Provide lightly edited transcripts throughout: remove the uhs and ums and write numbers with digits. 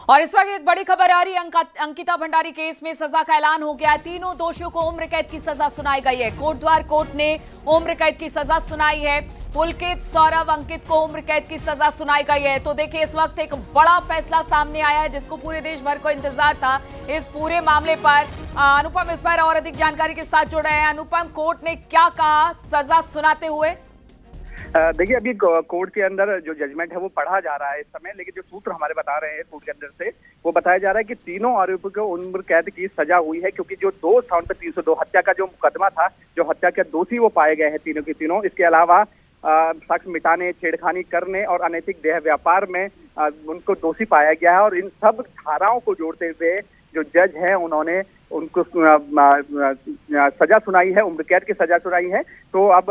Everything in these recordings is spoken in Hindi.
और इस वक्त एक बड़ी खबर आ रही है। अंकिता भंडारी केस में सजा का ऐलान हो गया है। तीनों दोषियों को उम्र कैद की सजा सुनाई गई है। कोटद्वार कोर्ट ने उम्र कैद की सजा सुनाई है। पुलकित, सौरभ, अंकित को उम्र कैद की सजा सुनाई गई है। तो देखिए, इस वक्त एक बड़ा फैसला सामने आया है जिसको पूरे देश भर को इंतजार था। इस पूरे मामले पर अनुपम इस पर और अधिक जानकारी के साथ जुड़ रहे हैं। अनुपम, कोर्ट ने क्या कहा सजा सुनाते हुए? देखिए, अभी कोर्ट के अंदर जो जजमेंट है वो पढ़ा जा रहा है इस समय, लेकिन जो सूत्र हमारे बता रहे हैं कोर्ट के अंदर से वो बताया जा रहा है कि तीनों आरोपियों को उम्र कैद की सजा हुई है, क्योंकि जो दो स्थान पर 302 हत्या का जो मुकदमा था, जो हत्या के दोषी वो पाए गए हैं तीनों के तीनों। इसके अलावा साक्ष्य मिटाने, छेड़खानी करने और अनैतिक देह व्यापार में उनको दोषी पाया गया है। और इन सब धाराओं को जोड़ते हुए जो जज है उन्होंने उनको सजा सुनाई है, उम्र कैद की सजा सुनाई है। तो अब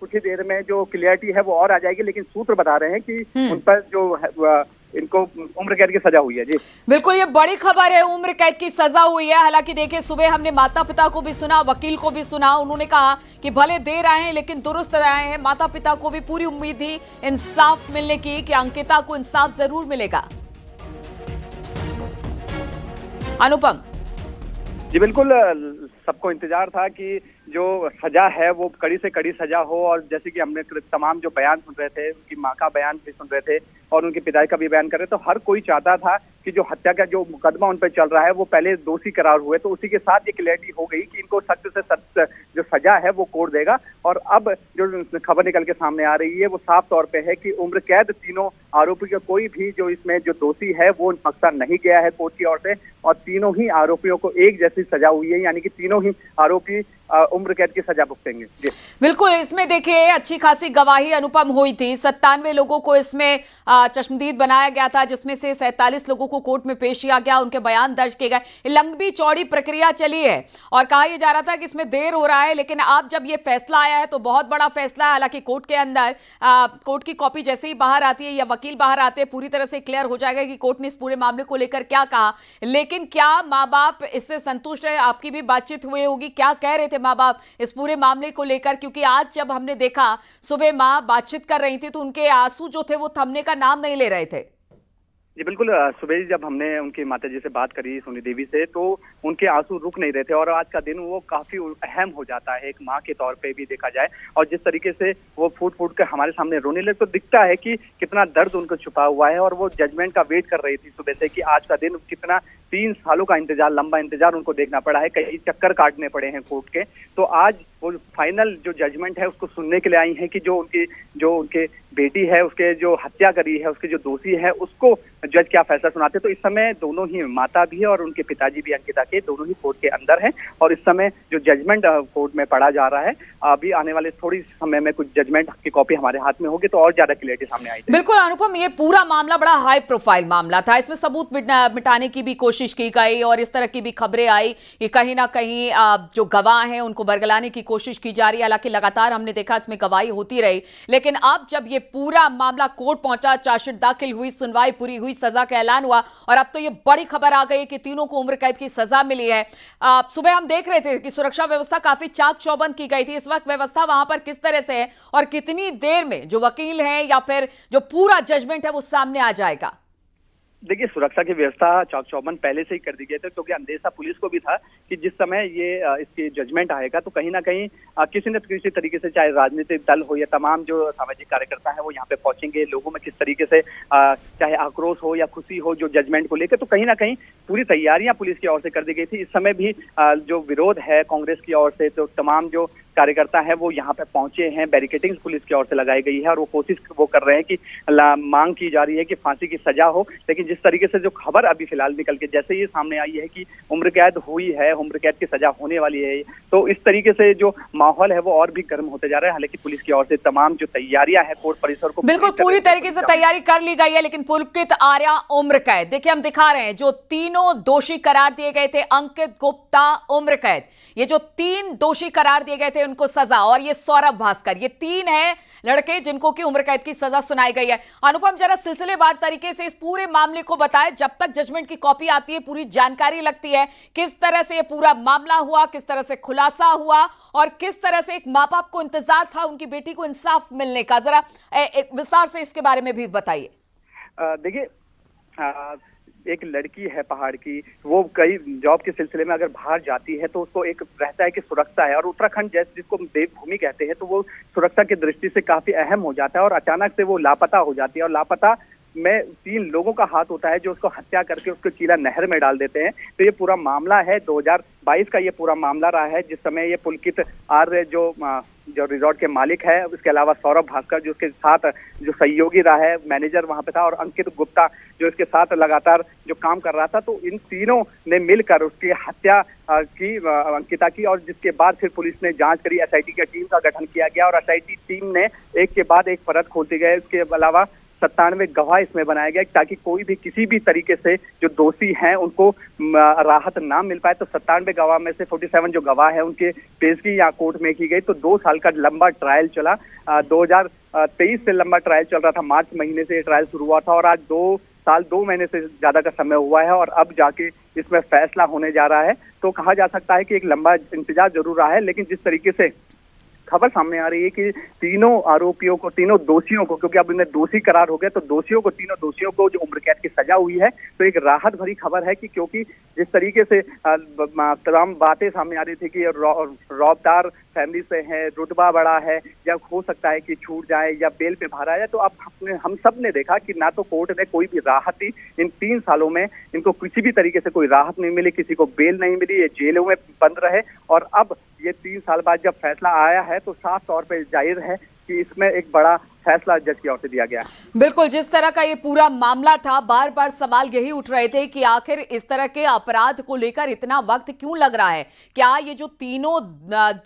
कुछ ही देर में जो क्लियरिटी है वो और आ जाएगी, लेकिन सूत्र बता रहे हैं कि उन पर जो इनको उम्र कैद की सजा हुई है। जी बिल्कुल, ये बड़ी खबर है, उम्र कैद की सजा हुई है। हालांकि देखिए, सुबह हमने माता पिता को भी सुना, वकील को भी सुना। उन्होंने कहा कि भले देर आए हैं लेकिन दुरुस्त आए हैं। माता पिता को भी पूरी उम्मीद थी इंसाफ मिलने की, कि अंकिता को इंसाफ जरूर मिलेगा। अनुपम जी बिल्कुल, सबको इंतजार था कि जो सजा है वो कड़ी से कड़ी सजा हो। और जैसे कि हमने तमाम जो बयान सुन रहे थे, उनकी माँ का बयान भी सुन रहे थे और उनके पिता का भी बयान कर रहे थे, तो हर कोई चाहता था कि जो हत्या का जो मुकदमा उन पर चल रहा है वो पहले दोषी करार हुए। तो उसी के साथ ये क्लैरिटी हो गई कि इनको सख्त से सख्त जो सजा है वो कोर्ट देगा। और अब जो खबर निकल के सामने आ रही है वो साफ तौर पे है कि उम्र कैद तीनों आरोपी का कोई भी जो इसमें जो दोषी है वो बख्शा नहीं गया है कोर्ट की ओर से। और तीनों ही आरोपियों को एक जैसी सजा हुई है, यानी कि तीनों ही आरोपी उम्र कैद की सजा भुगतेंगे। बिल्कुल, इसमें देखिए अच्छी खासी गवाही अनुपम हुई थी। 97 लोगों को इसमें चश्मदीद बनाया गया था, जिसमें से 47 लोगों को कोर्ट में पेश किया गया, उनके बयान दर्ज किए गए। लंबी चौड़ी प्रक्रिया चली है और कहा यह जा रहा था कि इसमें देर हो रहा है, लेकिन अब जब यह फैसला आया है तो बहुत बड़ा फैसला है। हालांकि कोर्ट के अंदर कोर्ट की कॉपी जैसे ही बाहर आती है या वकील बाहर आते हैं, पूरी तरह से क्लियर हो जाएगा कि कोर्ट ने इस पूरे मामले को लेकर क्या कहा। लेकिन क्या माँ बाप इससे संतुष्ट है? आपकी भी बातचीत हुई होगी, क्या कह रहे थे माँ बाप इस पूरे मामले को लेकर? क्योंकि आज जब हमने देखा सुबह माँ बातचीत कर रही थी तो उनके आंसू जो थे वो थमने का नाम नहीं ले रहे थे। जी बिल्कुल, सुबह जब हमने उनकी माता जी से बात करी, सोनी देवी से, तो उनके आंसू रुक नहीं रहे थे। और आज का दिन वो काफी अहम हो जाता है एक माँ के तौर पे भी देखा जाए। और जिस तरीके से वो फूट फूट कर हमारे सामने रोने लगे तो दिखता है कि कितना दर्द उनको छुपा हुआ है। और वो जजमेंट का वेट कर रही थी सुबह से कि आज का दिन कितना 3 सालों का इंतजार, लंबा इंतजार उनको देखना पड़ा है, कई चक्कर काटने पड़े हैं कोर्ट के। तो आज वो फाइनल जो जजमेंट है उसको सुनने के लिए आई है कि जो उनके बेटी है, उसके जो हत्या करी है, उसके जो दोषी है, उसको जज क्या फैसला सुनाते। तो इस समय दोनों ही माता भी है और उनके पिताजी भी, अंकिता के, दोनों ही कोर्ट के अंदर हैं। और इस समय जो जजमेंट कोर्ट में पढ़ा जा रहा है, अभी आने वाले थोड़ी समय में कुछ जजमेंट की कॉपी हमारे हाथ में होगी तो और ज्यादा क्लियरिटी सामने आएगी। बिल्कुल अनुपम, ये पूरा मामला बड़ा हाई प्रोफाइल मामला था। इसमें सबूत मिटाने की भी कोशिश की गई और इस तरह की भी खबरें आई कि कहीं ना कहीं जो गवाह हैं उनको बरगलाने की कोशिश की जा रही है। हालांकि लगातार हमने देखा इसमें गवाही होती रही, लेकिन अब जब ये पूरा मामला कोर्ट पहुंचा, चार्जशीट दाखिल हुई, सुनवाई पूरी हुई, सजा का ऐलान हुआ और अब तो ये बड़ी खबर आ गई कि तीनों को उम्र कैद की सजा मिली है। सुबह हम देख रहे थे कि सुरक्षा व्यवस्था काफी चाक चौबंद की गई थी। इस वक्त व्यवस्था वहां पर किस तरह से है और कितनी देर में जो वकील हैं या फिर जो पूरा जजमेंट है वो सामने आ जाएगा? देखिए, सुरक्षा की व्यवस्था चाक चौबंद पहले से ही कर दी गई थी, क्योंकि अंदेशा पुलिस को भी था कि जिस समय ये इसकी जजमेंट आएगा तो कहीं ना कहीं किसी न किसी तरीके से, चाहे राजनीतिक दल हो या तमाम जो सामाजिक कार्यकर्ता है वो यहाँ पे पहुंचेंगे। लोगों में किस तरीके से चाहे आक्रोश हो या खुशी हो जो जजमेंट को लेकर, तो कहीं ना कहीं पूरी तैयारियां पुलिस की ओर से कर दी गई थी। इस समय भी जो विरोध है कांग्रेस की ओर से, तो तमाम जो कार्यकर्ता है वो यहाँ पे पहुंचे हैं। बैरिकेडिंग पुलिस की ओर से लगाई गई है और वो कोशिश वो कर रहे हैं कि मांग की जा रही है कि फांसी की सजा हो। लेकिन जिस तरीके से जो खबर अभी फिलहाल निकल के जैसे ये सामने आई है कि उम्र कैद हुई है, उम्र कैद की सजा होने वाली है, तो इस तरीके से जो माहौल है वो और भी गर्म होते जा रहा है। हालांकि पुलिस की ओर से तमाम जो तैयारियां हैं कोर्ट परिसर को बिल्कुल पूरी तरीके से तैयारी कर ली गई है। लेकिन पुलकित, आर्या, उम्र कैद, देखिए हम दिखा रहे हैं जो तीनों दोषी करार दिए गए थे, अंकित, गुप्ता, उम्र कैद, ये जो 3 दोषी करार दिए गए थे उनको सजा। और ये सौरभ भास्कर, ये 3 हैं लड़के जिनको की उम्र कैद की सजा सुनाई गई है। अनुपम, जरा सिलसिलेवार तरीके से इस पूरे मामले को बताएं, जब तक जजमेंट की कॉपी आती है पूरी जानकारी लगती है, किस तरह से ये पूरा मामला हुआ, किस तरह से खुलासा हुआ और किस तरह से एक माँ बाप को इंतजार था उनकी बेटी को इंसाफ मिलने का। जरा एक विस्तार से इसके बारे में भी बताइए। देखिए, एक लड़की है पहाड़ की, वो कई जॉब के सिलसिले में अगर बाहर जाती है तो उसको एक रहता है कि सुरक्षा है, और उत्तराखंड जैसे जिसको देवभूमि कहते हैं तो वो सुरक्षा की दृष्टि से काफी अहम हो जाता है, और अचानक से वो लापता हो जाती है। और लापता में 3 लोगों का हाथ होता है जो उसको हत्या करके उसको चीला नहर में डाल देते हैं। तो ये पूरा मामला है 2022 का, ये पूरा मामला रहा है जिस समय ये पुलकित आर्य जो रिजॉर्ट के मालिक है, उसके अलावा सौरभ भास्कर जो उसके साथ जो सहयोगी रहा है, मैनेजर वहां पे था, और अंकित गुप्ता जो इसके साथ लगातार जो काम कर रहा था, तो इन तीनों ने मिलकर उसकी हत्या की, अंकिता की। और जिसके बाद फिर पुलिस ने जांच करी, एसआईटी की टीम का गठन किया गया, और एसआईटी टीम ने एक के बाद एक परत खोलती गई। उसके अलावा 97 गवाह इसमें बनाया गया ताकि कोई भी किसी भी तरीके से जो दोषी हैं उनको राहत ना मिल पाए। तो 97 गवाह में से 47 जो गवाह है उनके पेशगी यहाँ कोर्ट में की गई। तो 2 साल का लंबा ट्रायल चला। 2023 से लंबा ट्रायल चल रहा था, मार्च महीने से ये ट्रायल शुरू हुआ था, और आज 2 साल 2 महीने से ज्यादा का समय हुआ है, और अब जाके इसमें फैसला होने जा रहा है। तो कहा जा सकता है कि एक लंबा इंतजार जरूर रहा है, लेकिन जिस तरीके से खबर सामने आ रही है कि तीनों आरोपियों को, तीनों दोषियों को, क्योंकि अब इन्हें दोषी करार हो गया, तो तीनों दोषियों को जो उम्र कैद की सजा हुई है, तो एक राहत भरी खबर है कि क्योंकि जिस तरीके से तमाम बातें सामने आ रही थी कि रौबदार फैमिली से है, रुतबा बड़ा है, या हो सकता है कि छूट जाए या बेल पे बाहर आ जाए, तो अब हम सब ने देखा कि ना तो कोर्ट ने कोई भी राहत दी। इन 3 सालों में इनको किसी भी तरीके से कोई राहत नहीं मिली, किसी को बेल नहीं मिली, ये जेलों में बंद रहे। और अब ये 3 साल बाद जब फैसला आया है तो साफ तौर पर जाहिर है कि इसमें एक बड़ा फैसला जज की ओर से दिया गया है। बिल्कुल, जिस तरह का ये पूरा मामला था, बार बार सवाल यही उठ रहे थे कि आखिर इस तरह के अपराध को लेकर इतना वक्त क्यों लग रहा है। क्या ये जो तीनों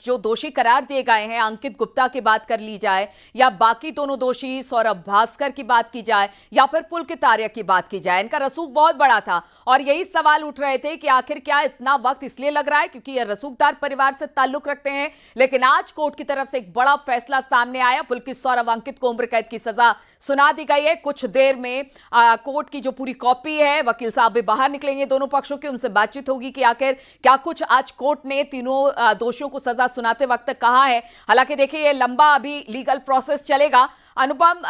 जो दोषी करार दिए गए हैं, अंकित गुप्ता की बात कर ली जाए, या बाकी दोनों दोषी सौरभ भास्कर की बात की जाए, या फिर पुलकित आर्य की बात की जाए, इनका रसूख बहुत बड़ा था। और यही सवाल उठ रहे थे कि आखिर क्या इतना वक्त इसलिए लग रहा है क्योंकि ये रसूखदार परिवार से ताल्लुक रखते हैं। लेकिन आज कोर्ट की तरफ से एक बड़ा फैसला सामने आया। पुलकित सौरभ अंकित को उम्र कैद की सजा सुना दी गई है। कुछ देर में कोर्ट की जो पूरी कॉपी है, वकील साहब भी बाहर निकलेंगे दोनों पक्षों के, उनसे बातचीत होगी कि आखिर क्या कुछ आज कोर्ट ने तीनों दोषियों को सजा सुनाते वक्त कहा है। हालांकि देखिए, ये लंबा अभी लीगल प्रोसेस चलेगा। अनुपम,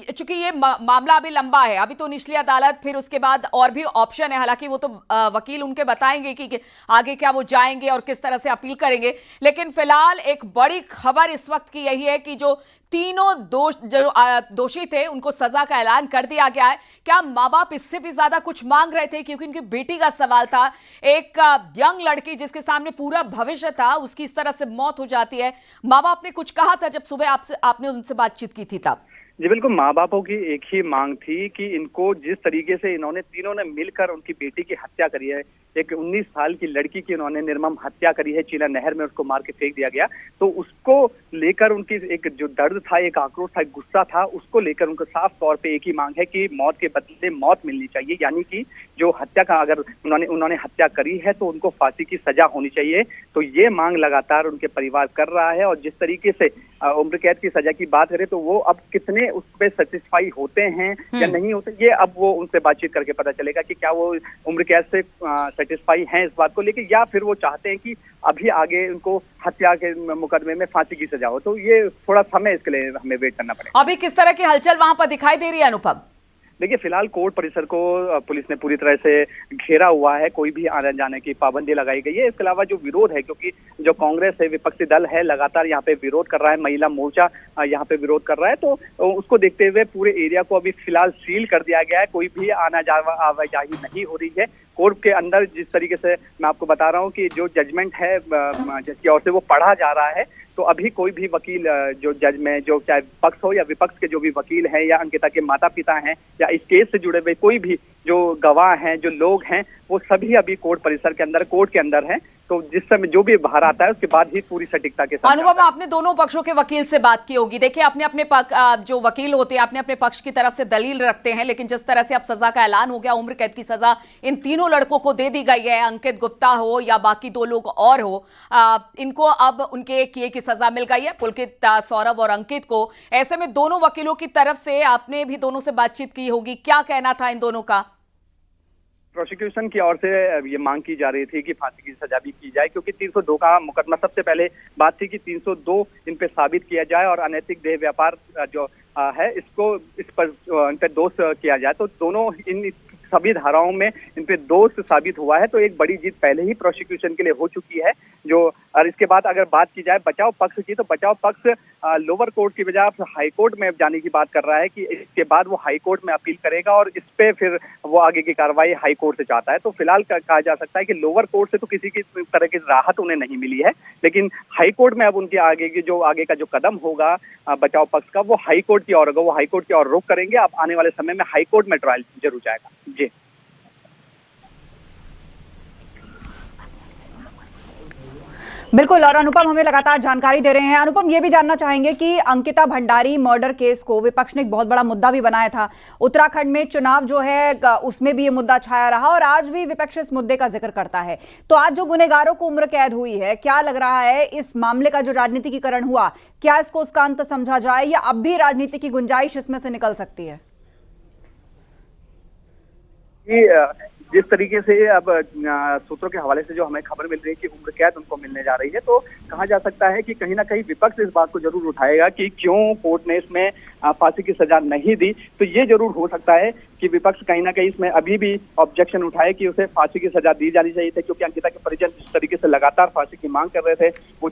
चूंकि ये मामला अभी लंबा है, अभी तो निचली अदालत, फिर उसके बाद और भी ऑप्शन है। हालांकि वो तो वकील उनके बताएंगे कि आगे क्या वो जाएंगे और किस तरह से अपील करेंगे। लेकिन फिलहाल एक बड़ी खबर इस वक्त की यही है कि जो तीनों दोषी थे उनको सजा का ऐलान कर दिया गया है। क्या माँ बाप इससे भी ज्यादा कुछ मांग रहे थे? क्योंकि उनकी बेटी का सवाल था, एक यंग लड़की जिसके सामने पूरा भविष्य था, उसकी इस तरह से मौत हो जाती है। माँ बाप ने कुछ कहा था जब सुबह आपने उनसे बातचीत की थी तब? जी बिल्कुल, माँ बापों की एक ही मांग थी कि इनको जिस तरीके से इन्होंने तीनों ने मिलकर उनकी बेटी की हत्या करी है, एक 19 साल की लड़की की इन्होंने निर्मम हत्या करी है, चीला नहर में उसको मार के फेंक दिया गया, तो उसको लेकर उनकी एक जो दर्द था, एक आक्रोश था, एक गुस्सा था, उसको लेकर उनको साफ तौर पे एक ही मांग है कि मौत के बदले मौत मिलनी चाहिए। यानी कि जो हत्या का अगर उन्होंने हत्या करी है तो उनको फांसी की सजा होनी चाहिए। तो ये मांग लगातार उनके परिवार कर रहा है। और जिस तरीके से उम्र कैद की सजा की बात करें तो वो अब कितने उस पर सेटिस्फाई होते हैं या नहीं होते, ये अब वो उनसे बातचीत करके पता चलेगा कि क्या वो उम्र कैद से सेटिस्फाई हैं इस बात को लेकर, या फिर वो चाहते हैं कि अभी आगे उनको हत्या के मुकदमे में फांसी की सजा हो। तो ये थोड़ा समय इसके लिए हमें वेट करना पड़ेगा। अभी किस तरह की हलचल वहां पर दिखाई दे रही है अनुपम? देखिए, फिलहाल कोर्ट परिसर को पुलिस ने पूरी तरह से घेरा हुआ है, कोई भी आने जाने की पाबंदी लगाई गई है। इसके अलावा जो विरोध है, क्योंकि जो कांग्रेस है, विपक्षी दल है, लगातार यहाँ पे विरोध कर रहा है, महिला मोर्चा यहाँ पे विरोध कर रहा है, तो उसको देखते हुए पूरे एरिया को अभी फिलहाल सील कर दिया गया है। कोई भी आवाजाही नहीं हो रही है। कोर्ट के अंदर जिस तरीके से मैं आपको बता रहा हूँ कि जो जजमेंट है जिसकी ओर से वो पढ़ा जा रहा है, तो अभी कोई भी वकील जो जज में, जो चाहे पक्ष हो या विपक्ष के जो भी वकील हैं या अंकिता के माता पिता हैं या इस केस से जुड़े हुए कोई भी जो गवाह हैं, जो लोग हैं, वो सभी अभी कोर्ट परिसर के अंदर, कोर्ट के अंदर हैं। तो जिस समय जो भी बाहर आता है उसके बाद ही पूरी सटीकता के साथ। अनुभव, आपने दोनों पक्षों के वकील से बात की होगी। देखिए, अपने अपने जो वकील होते हैं अपने अपने पक्ष की तरफ से दलील रखते हैं, लेकिन जिस तरह से अब सजा का ऐलान हो गया, उम्र कैद की सजा इन तीनों लड़कों को दे दी गई है, अंकित गुप्ता हो या बाकी 2 लोग और हो, इनको अब उनके किए की सजा मिल गई है, पुलकित, सौरभ और अंकित को। ऐसे में दोनों वकीलों की तरफ से आपने भी दोनों से बातचीत की होगी, क्या कहना था इन दोनों का? प्रोसिक्यूशन की ओर से ये मांग की जा रही थी कि फांसी की सजा भी की जाए, क्योंकि 302 का मुकदमा, सबसे पहले बात थी कि 302 इन पे साबित किया जाए और अनैतिक देह व्यापार जो है इस पर इन पे दोष किया जाए। तो दोनों इन सभी धाराओं में इन पे दोष साबित हुआ है, तो एक बड़ी जीत पहले ही प्रोसिक्यूशन के लिए हो चुकी है। जो और इसके बाद अगर बात की जाए बचाव पक्ष की, तो बचाव पक्ष लोअर कोर्ट की बजाय हाई कोर्ट में जाने की बात कर रहा है कि इसके बाद वो हाई कोर्ट में अपील करेगा और इस पे फिर वो आगे की कार्रवाई हाई कोर्ट से चाहता है। तो फिलहाल कहा जा सकता है कि लोअर कोर्ट से तो किसी की तरह की राहत उन्हें नहीं मिली है, लेकिन हाई कोर्ट में अब उनके आगे का जो कदम होगा बचाव पक्ष का, वो हाई कोर्ट की ओर होगा। वो हाई कोर्ट की ओर रुख करेंगे। अब आने वाले समय में हाई कोर्ट में ट्रायल जरूर जाएगा। जी बिल्कुल, और अनुपम हमें लगातार जानकारी दे रहे हैं। अनुपम, ये भी जानना चाहेंगे कि अंकिता भंडारी मर्डर केस को विपक्ष ने एक बहुत बड़ा मुद्दा भी बनाया था। उत्तराखंड में चुनाव जो है उसमें भी ये मुद्दा छाया रहा और आज भी विपक्ष इस मुद्दे का जिक्र करता है। तो आज जो गुनहगारों को उम्र कैद हुई है, क्या लग रहा है इस मामले का जो राजनीतिकीकरण हुआ, क्या इसको उसका अंत समझा जाए या अब भी राजनीति की गुंजाइश इसमें से निकल सकती है? जिस तरीके से अब सूत्रों के हवाले से जो हमें खबर मिल रही है कि उम्र कैद उनको मिलने जा रही है, तो कहा जा सकता है कि कहीं ना कहीं विपक्ष इस बात को जरूर उठाएगा कि क्यों कोर्ट ने इसमें फांसी की सजा नहीं दी। तो ये जरूर हो सकता है कि विपक्ष कहीं ना कहीं इसमें अभी भी ऑब्जेक्शन उठाए कि उसे फांसी की सजा दी जानी चाहिए थी, क्योंकि अंकिता के परिजन जिस तरीके से लगातार फांसी की मांग कर रहे थे, वो